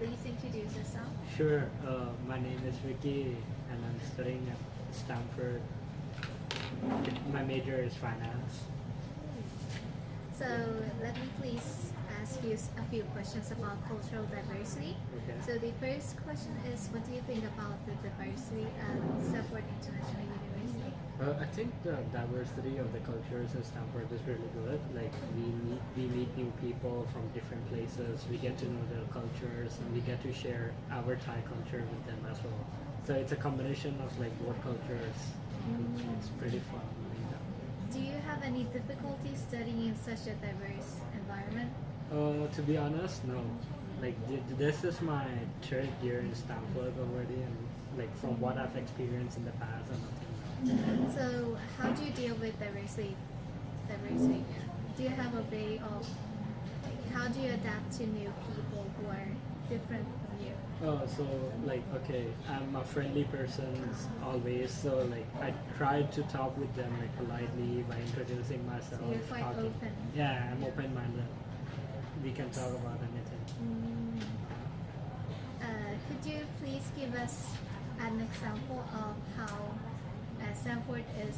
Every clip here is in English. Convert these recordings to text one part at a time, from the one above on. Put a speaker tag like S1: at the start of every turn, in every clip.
S1: please introduce yourself?
S2: Sure. My name is Ricky, and I'm studying at Stanford. My major is finance.
S1: So let me please ask you a few questions about cultural diversity.
S2: Okay.
S1: So the first question is, what do you think about the diversity at Stanford International University?
S2: I think the diversity of the cultures at Stanford is really good. Like we meet new people from different places. We get to know their cultures, and we get to share our Thai culture with them as well. So it's a combination of like both cultures. It's pretty fun doing that.
S1: Do you have any difficulty studying in such a diverse environment?
S2: To be honest, no. Like this is my third year in Stanford already, and like from what I've experienced in the past, and nothing.
S1: So how do you deal with diversity? Diversity. Do you have a way of how do you adapt to new people who are different from you?
S2: So like okay, I'm a friendly person always. So like I try to talk with them like politely by introducing myself.
S1: So you're quite
S2: talking.
S1: open.
S2: Yeah, I'm open-minded. We can talk about anything.
S1: Could you please give us an example of how Stanford is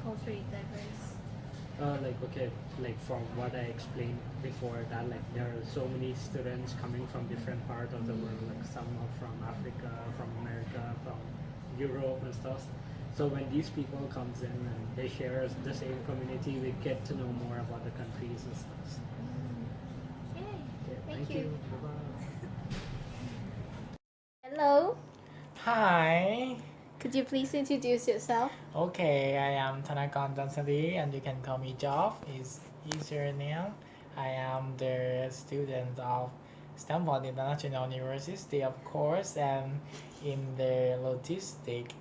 S1: culturally diverse?
S2: Like okay, like from what I explained before, that like there are so many students coming from different parts of the world. Like some are from Africa, from America, from Europe and stuff. So when these people comes in and they share the same community, we get to know more about the countries and stuff.
S1: Yay!
S2: Okay,
S1: Thank you.
S2: Bye-bye.
S1: Hello.
S3: Hi.
S1: Could you please introduce yourself?
S3: Okay, I am Thanakan Dansari and you can call me Joff. Is easier name. I am the student of Stanford International University, of course, and in the logistic.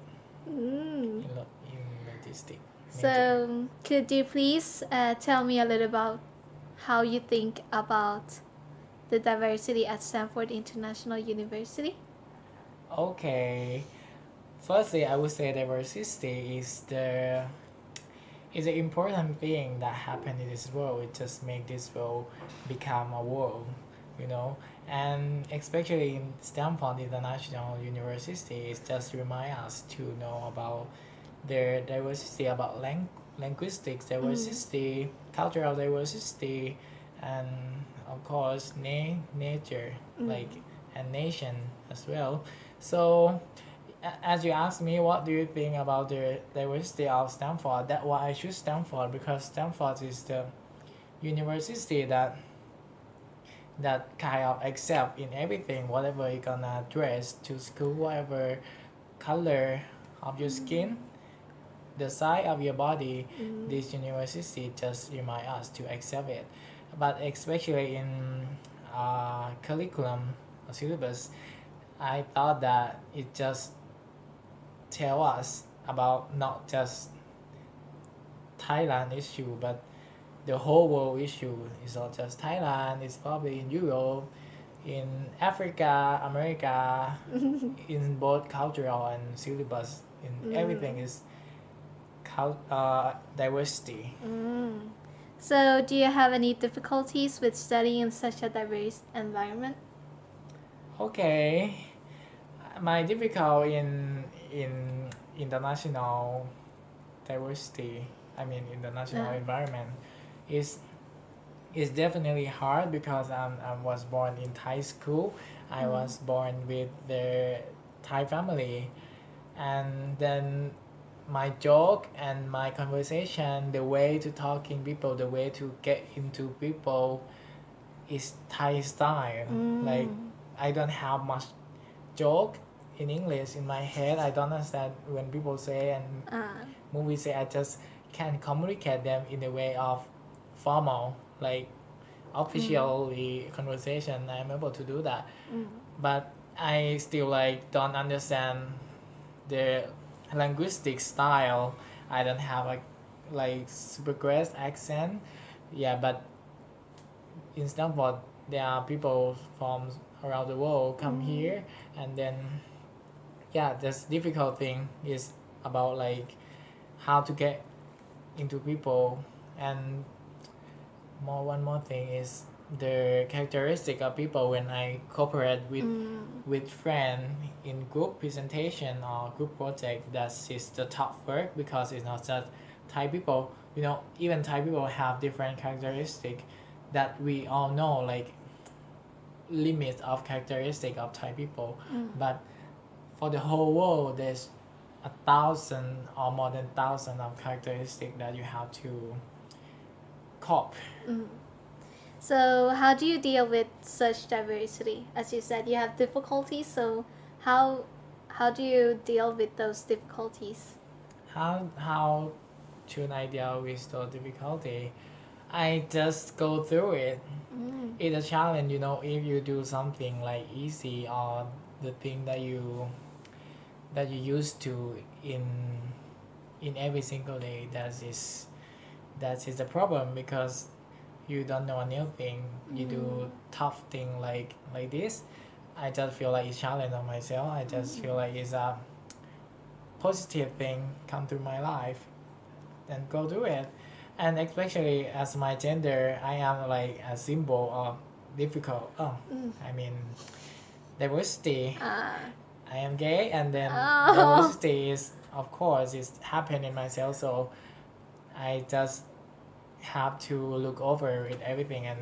S1: Mm.
S3: In logistic. major.
S1: So, could you please tell me a little about how you think about the diversity at Stanford International University?
S3: Okay. Firstly, I would say diversity is an important thing that happened in this world. It just make this world become a world, you know. And especially in Stanford International University, it just remind us to know about their diversity, about linguistics diversity, cultural diversity, and of course nature, like and nation as well. So as you asked me, what do you think about the diversity of Stanford? That's why I choose Stanford, because Stanford is the university that kind of accept in everything, whatever you're gonna dress to school, whatever color of your skin, the size of your body, this university just remind us to accept it. But especially in curriculum or syllabus, I thought that it just tell us about not just Thailand issue, but the whole world issue. It's not just Thailand, it's probably in Europe, in Africa, America, in both cultural and syllabus, in everything is diversity.
S1: So, do you have any difficulties with studying in such a diverse environment?
S3: Okay, my difficult in international diversity, I mean international environment, is definitely hard because I was born in Thai school. I was born with the Thai family, and then my joke and my conversation, the way to talking people, the way to get into people is Thai style. Like I don't have much joke in English in my head. I don't understand when people say and movies say. I just can communicate them in the way of formal, like officially conversation. I'm able to do that, but I still like don't understand the linguistic style. I don't have like super great accent. Yeah, but in Stanford there are people from around the world come here, and then yeah, this difficult thing is about like how to get into people. And one more thing is the characteristic of people when I cooperate with friend in group presentation or group project. That is the tough work because it's not just Thai people. Even Thai people have different characteristic that we all know, like limits of characteristic of Thai people. But for the whole world, there's 1,000 or more than 1,000 of characteristics that you have to cope.
S1: So how do you deal with such diversity? As you said, you have difficulties. So how do you deal with those difficulties?
S3: How should I deal with the difficulty? I just go through it. It's a challenge, if you do something like easy or the thing that you used to in every single day. That is the problem because you don't know a new thing. You do tough thing like this. I just feel like it's challenge on myself. I just feel like it's a positive thing come through my life, and go do it. And especially as my gender, I am like a symbol of difficult. I mean, diversity. I am gay, and then diversity is, of course, is happening in myself. So I just have to look over it, everything, and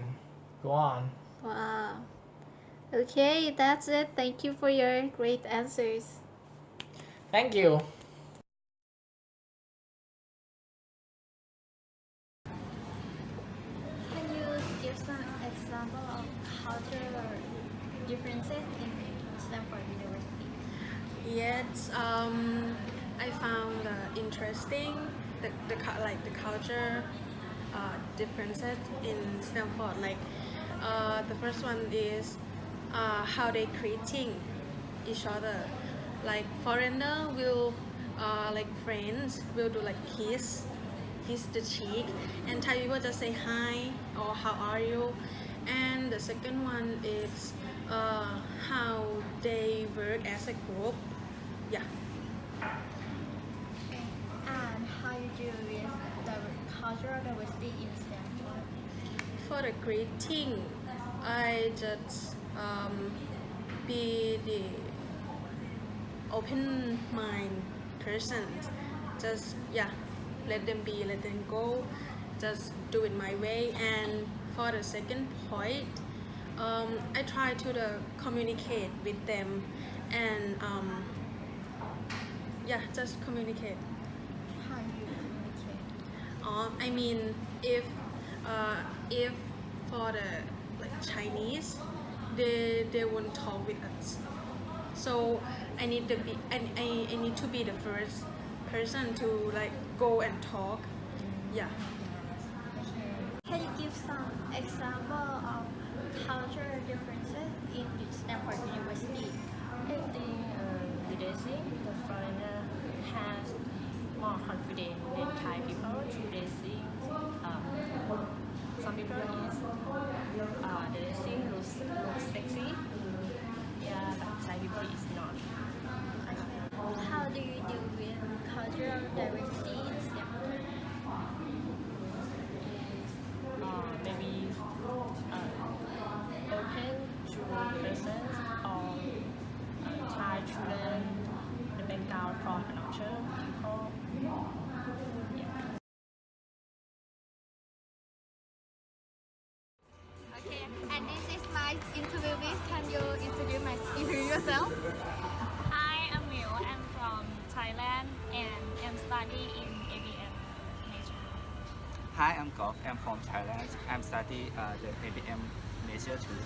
S3: go on.
S1: Wow. Okay, that's it. Thank you for your great answers.
S3: Thank you.
S1: Can you give some example of cultural differences in Stanford University?
S4: Yes, I found interesting the culture differences in Stanford. Like the first one is how they treating each other. Like foreigner will like friends will do like kiss the cheek, and Thai people just say hi or how are you. And the second one is how they work as a group. Yeah.
S1: And how you deal with the cultural diversity in Stanford?
S4: For the greeting, I just be the open mind person. Just let them be, let them go. Just do it my way. And for the second point, I try to communicate with them and just communicate.
S1: How you communicate?
S4: I mean, if for the like Chinese, they won't talk with us. So I need to be the first person to like go and talk. Yeah.
S1: Can you give some example of cultural differences in Stanford University?
S5: I think leadership, the foreigner has more confidence than Thai people to leadership. Some people is leadership looks sexy. Yeah, but Thai people is not.
S1: How do you deal with cultural diversity in Stanford?
S5: Maybe open to persons or try to learn the background from another people.
S1: Okay, and this is my interview. Can you introduce yourself?
S6: Hi, I'm Miu. I'm from Thailand and I'm studying in IBM major.
S7: Hi, I'm Golf. I'm from Thailand. I'm studying the IBM major too.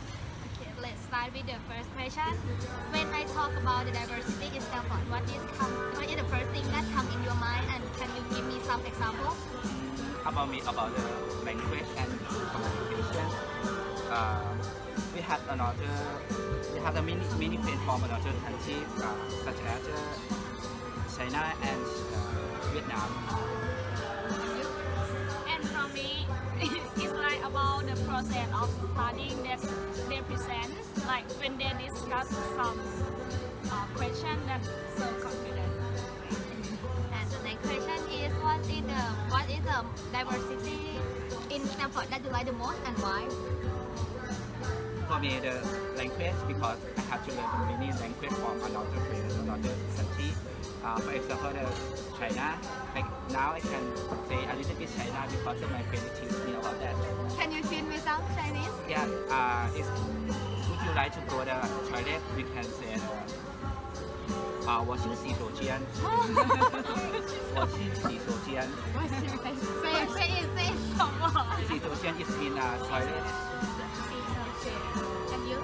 S6: Okay, let's start with the first question. When I talk about the diversity in Stanford, what is the first thing that comes in your mind, and can you give me some example?
S7: About the language and communication. We have a mini friend from another country, such as China and Vietnam.
S6: And from me, it's like about the process of studying that they present, like when they discuss some question that's so confident.
S1: And the next question is what is the diversity in Stanford that you like the most and why?
S7: for me the language because I have to learn many language from another place, another country. For example, the China. Like now I can say a little bit China because of my friend teach me about that.
S1: Can you teach me some Chinese?
S7: Yeah. Would you like to go to the toilet? We can say. 我是洗手间。我是洗手间。
S1: Say it.
S7: 洗手间 is in a toilet.
S1: And you?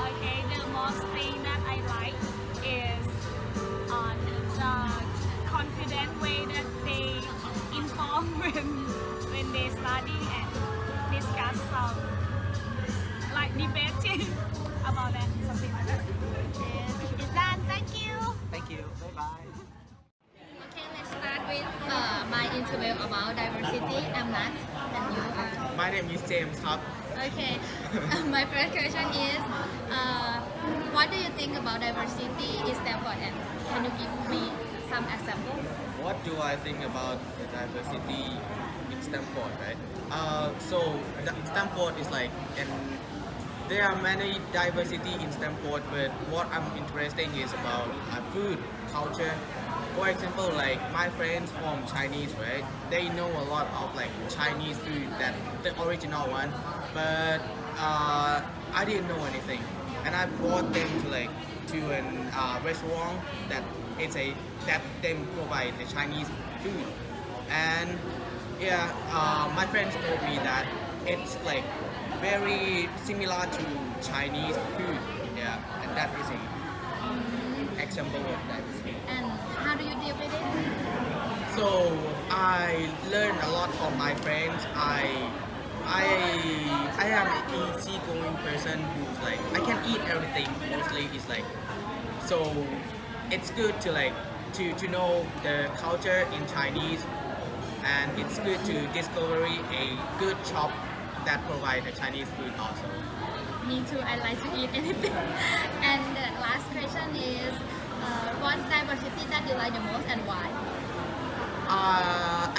S6: Okay, the most thing that I like is the confident way that they inform when they study and discuss some like debating about that, something like that.
S1: It's done. Thank you.
S7: Thank you. Bye bye.
S1: Okay, let's start with my interview about diversity. I'm Nat, and you?
S3: My name is James ครับ
S1: Okay. My first question is, what do you think about diversity in Stanford? And can you give me some examples?
S8: What do I think about the diversity in Stanford, right? So Stanford is like, and there are many diversity in Stanford, but what I'm interested is about food, culture. For example, like my friends from Chinese, right? They know a lot of like Chinese food, that the original one, but I didn't know anything, and I brought them to an restaurant that they provide the Chinese food, and yeah, my friends told me that it's like very similar to Chinese food, yeah, and that is a example of diversity.
S1: And how do you deal with it?
S8: So I learned a lot from my friends. I am an easygoing person who's like I can eat everything. Mostly is like so. It's good to to know the culture in Chinese, and it's good to discover a good shop that provide the Chinese food also.
S1: Me too. I like to eat anything. And the last question is, what diversity that you like the most and why?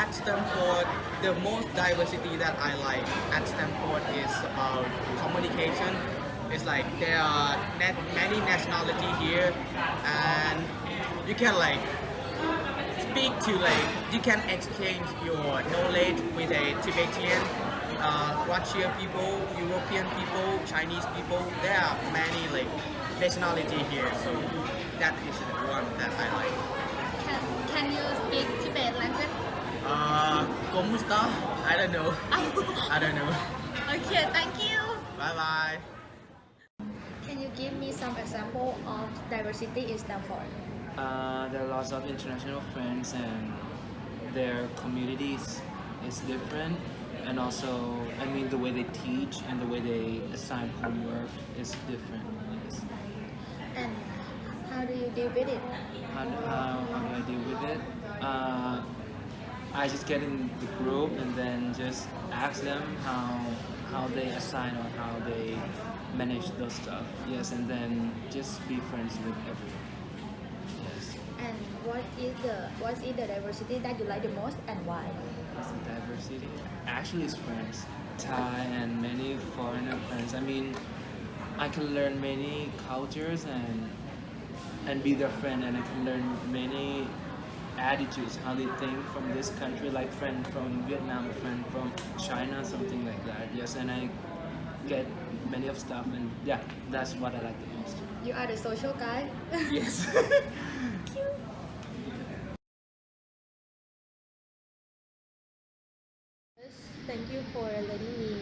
S8: At Stanford, the most diversity that I like at Stanford is about communication. It's like there are many nationality here, and you can speak to you can exchange your knowledge with a Tibetan, Russian people, European people, Chinese people. There are many nationality here, so that is the one that I like.
S1: Can you speak Tibet language?
S8: Komusta? I don't know. I don't know.
S1: Okay, thank you.
S8: Bye bye.
S1: Can you give me some example of diversity in Stanford?
S9: There are lots of international friends and their communities is different, and also I mean the way they teach and the way they assign homework is different. Yes.
S1: And how do you deal with it?
S9: How do I deal with it? I just get in the group and then just ask them how they assign or how they manage those stuff. Yes, and then just be friends with everyone. Yes.
S1: And what is the diversity that you like the most and why?
S9: What's the diversity? Actually, it's friends. Thai and many foreigner friends. I mean, I can learn many cultures and be their friend, and I can learn many attitudes, how they think from this country, like friend from Vietnam, a friend from China, something like that. Yes, and I get many of stuff, and yeah, that's what I like the most.
S1: You are the social guy.
S9: Yes.
S10: Thank you for letting me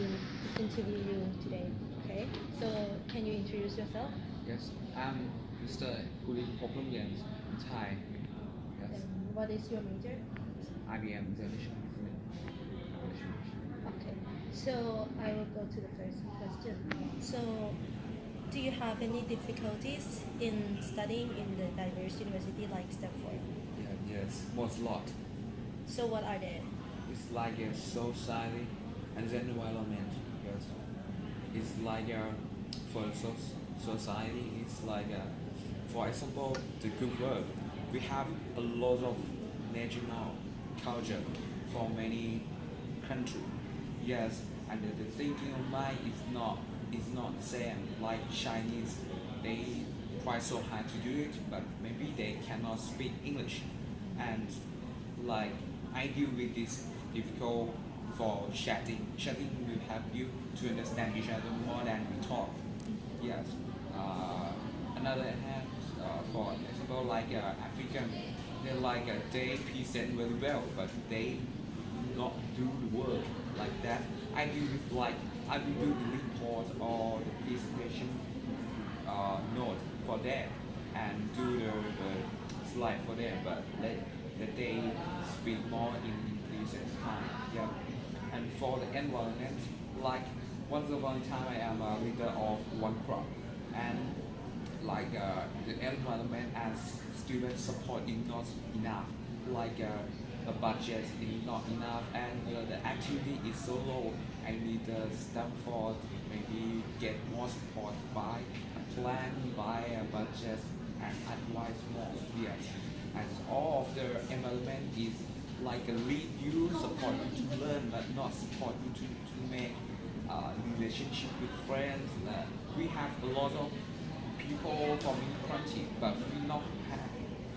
S10: interview you today. Okay, so can you introduce yourself?
S11: Yes, I'm Mr. Kulin Poklumyan, Thai. Yes,
S10: And what is your major?
S11: IBM International.
S10: Okay, so I will go to the first question. So, do you have any difficulties in studying in the diverse university like Stanford?
S11: Yeah, yes, most lot.
S10: So, what are they?
S11: It's like a society and the environment. Yes, it's like for society. It's like for example, the good word. We have a lot of national culture from many countries. Yes, and the thinking of mind is not is not the same. Like Chinese, they try so hard to do it, but maybe they cannot speak English. And like I deal with this difficult for chatting. Chatting will help you to understand each other more than we talk. Yes. Another hand, for example, like African, they present very well, but they not do the work like that. I will do the report or the presentation note for them and do the slide for them, but let they speak more in recent time. Yeah. And for the environment, like once upon a time I am a leader of one club, and the environment as student support is not enough. A budget is not enough, and the activity is so low. I need STAMFORD maybe get more support by a plan, by a budget, and advise more. Yes, and all of the environment is like a lead you, support you to learn, but not support you to make relationship with friends. We have a lot of people from in country, but we not have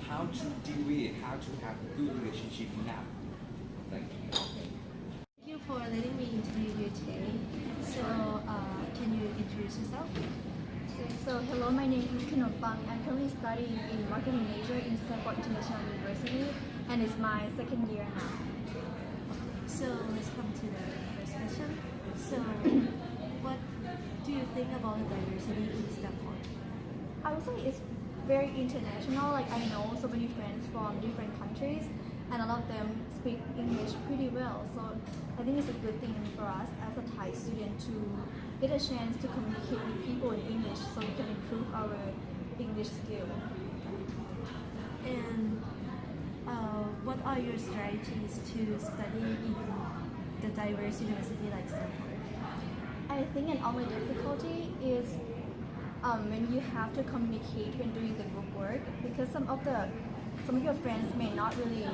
S11: how to deal with it, how to have a good relationship now. Thank you.
S10: Thank you for letting me interview you today. So, can you introduce yourself?
S1: So hello, my name is Kinon Pang. I'm currently studying in marketing major in Stanford International University, and it's my second year now.
S10: So, let's come to the first question. So, what do you think about the diversity in Stanford?
S1: I would say it's very international. Like I know so many friends from different countries, and a lot of them speak English pretty well. So I think it's a good thing for us as a Thai student to get a chance to communicate with people in English, so we can improve our English skill.
S10: And what are your strategies to study in the diverse university like Stanford?
S1: I think an only difficulty is when you have to communicate when doing the group work, because some of your friends may not really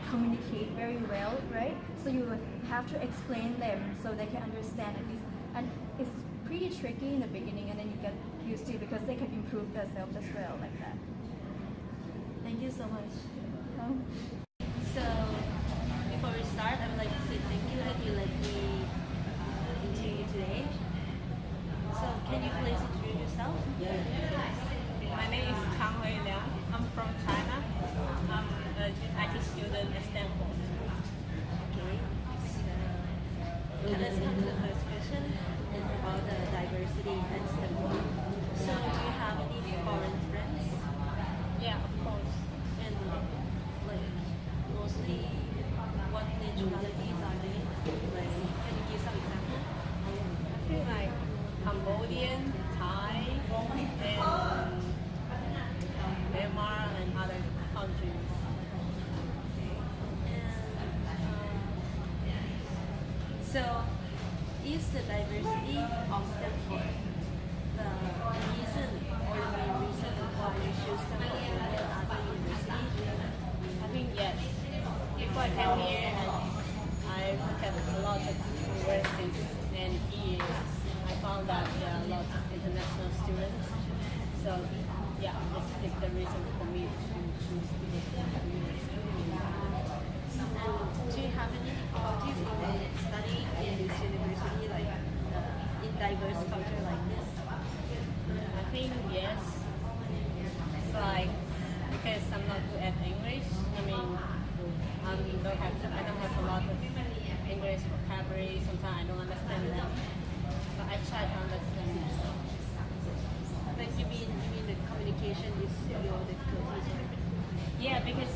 S1: communicate very well, right? So you have to explain them so they can understand at least, and it's pretty tricky in the beginning, and then you get used to it because they can improve themselves as well, like that.
S10: Thank you so much.
S5: So, before we start, I would like to say thank you that you let me interview you today. So, can you please introduce yourself?
S6: My name is Kang Hui Liang. I'm from China. I'm an IT student at Stanford.
S10: Okay. So, let's come to the first question. It's about the diversity at Stanford. So, do you have any foreign friends?
S6: Yeah, of course.
S10: And like mostly what nationalities are they? Like, can you give some example?
S6: I feel like Cambodian, Thai, and Myanmar and other countries.
S10: So, is the diversity of Stanford the reason or the main reason why you choose Stanford over other universities?
S6: I think yes. Before I came here, and I looked at a lot of universities, and here I found that there are a lot of international students. So yeah, this is the reason for me to choose this university.
S10: And do you have any difficulties in studying in this university, like in diverse culture like this?
S6: I think yes. It's like because I'm not good at English. I mean, I don't have a lot of English vocabulary. Sometimes I don't understand them, but I try to understand them.
S10: But you mean the communication is your difficulties, right?
S6: Yeah, because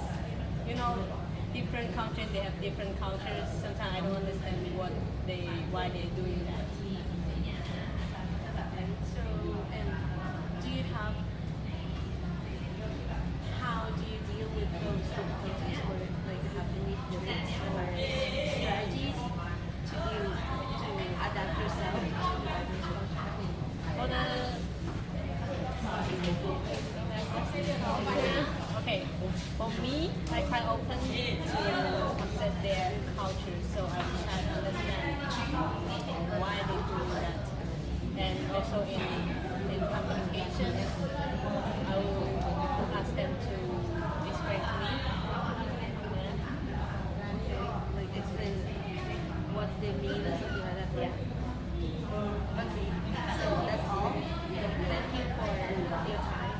S6: different countries they have different cultures. Sometimes I don't understand why they're doing that.
S10: And so, and do you have, how do you deal with those difficulties, or like have any tips or strategies to adapt yourself to diverse culture?
S6: Okay, for me, I quite open to accept their culture, so I will try to understand why they do that.
S10: and also in communication, I will ask them to explain to me. Like explain what they mean or something like that. Yeah. Okay. So that's all. Thank you for your time.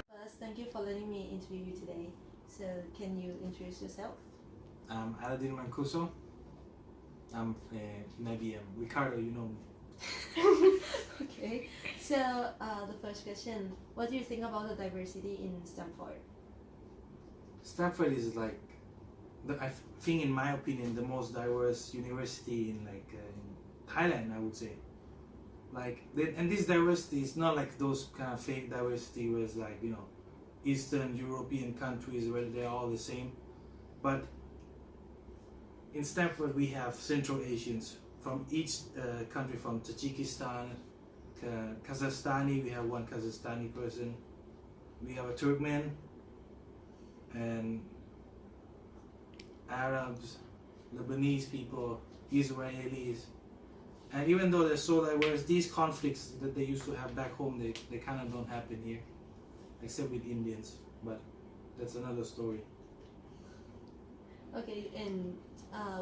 S10: First, thank you for letting me interview you today. So can you introduce yourself?
S12: I'm Aladdin Mancuso. I'm in IBM. Ricardo, you know me.
S10: Okay. So the first question: what do you think about the diversity in Stanford?
S12: Stanford is like, I think, in my opinion, the most diverse university in in Thailand, I would say. And this diversity is not like those kind of fake diversity where it's like, Eastern European countries where they're all the same. But in Stanford, we have Central Asians from each country, from Tajikistan, Kazakhstani, we have one Kazakhstani person, we have a Turkmen, and Arabs, Lebanese people, Israelis. And even though they're so diverse, these conflicts that they used to have back home, they kind of don't happen here, except with Indians, but that's another story.
S10: Okay, and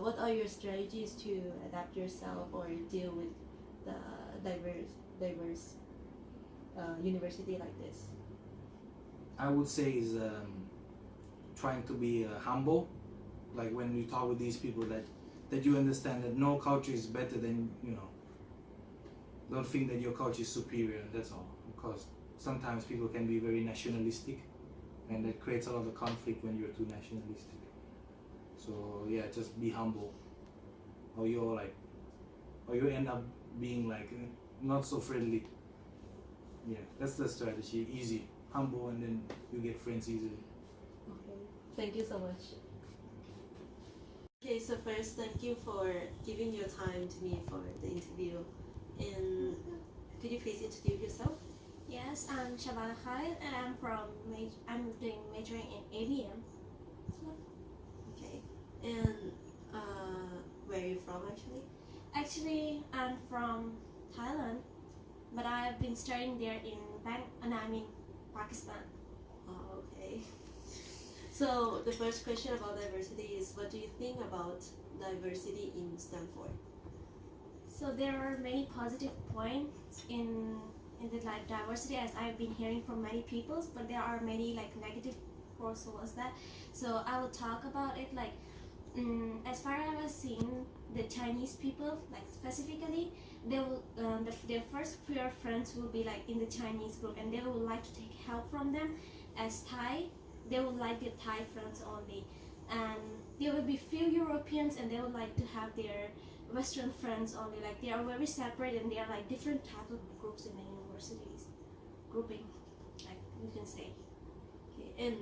S10: what are your strategies to adapt yourself or deal with the diverse university like this?
S12: I would say is trying to be humble, like when you talk with these people, that you understand that no culture is better than, don't think that your culture is superior, that's all. Because sometimes people can be very nationalistic, and that creates a lot of conflict when you're too nationalistic. So yeah, just be humble, or you end up being not so friendly. Yeah, that's the strategy. Easy, humble, and then you get friends easily.
S10: Okay, thank you so much. Okay, so first, thank you for giving your time to me for the interview. And could you please introduce yourself?
S13: Yes, I'm Shabana Khalid, and I'm doing majoring in ABM.
S10: Okay, and where are you from actually?
S13: Actually, I'm from Thailand, but I've been studying there in Pakistan.
S10: Oh, okay. So the first question about diversity is, what do you think about diversity in Stanford?
S13: So there are many positive points in the diversity, as I've been hearing from many people, but there are many negative points towards that. So I will talk about it as far as I've seen, the Chinese people, specifically, they will their first preference will be in the Chinese group, and they would like to take help from them. As Thai, they would like their Thai friends only, and there will be few Europeans, and they would like to have their Western friends only. They are very separate, and they are different types of groups in the universities, grouping, you can say.
S10: Okay, and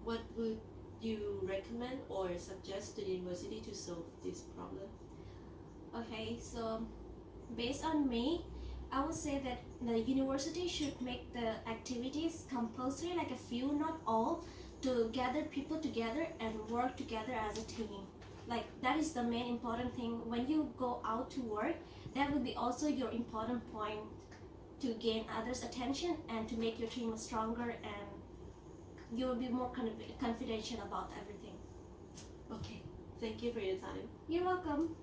S10: what would you recommend or suggest to the university to solve this problem?
S13: Okay, so based on me, I would say that the university should make the activities compulsory, a few, not all, to gather people together and work together as a team. That is the main important thing. When you go out to work, that will be also your important point to gain others' attention and to make your team stronger, and you will be more confidential about everything.
S10: Okay, thank you for your time.
S13: You're welcome.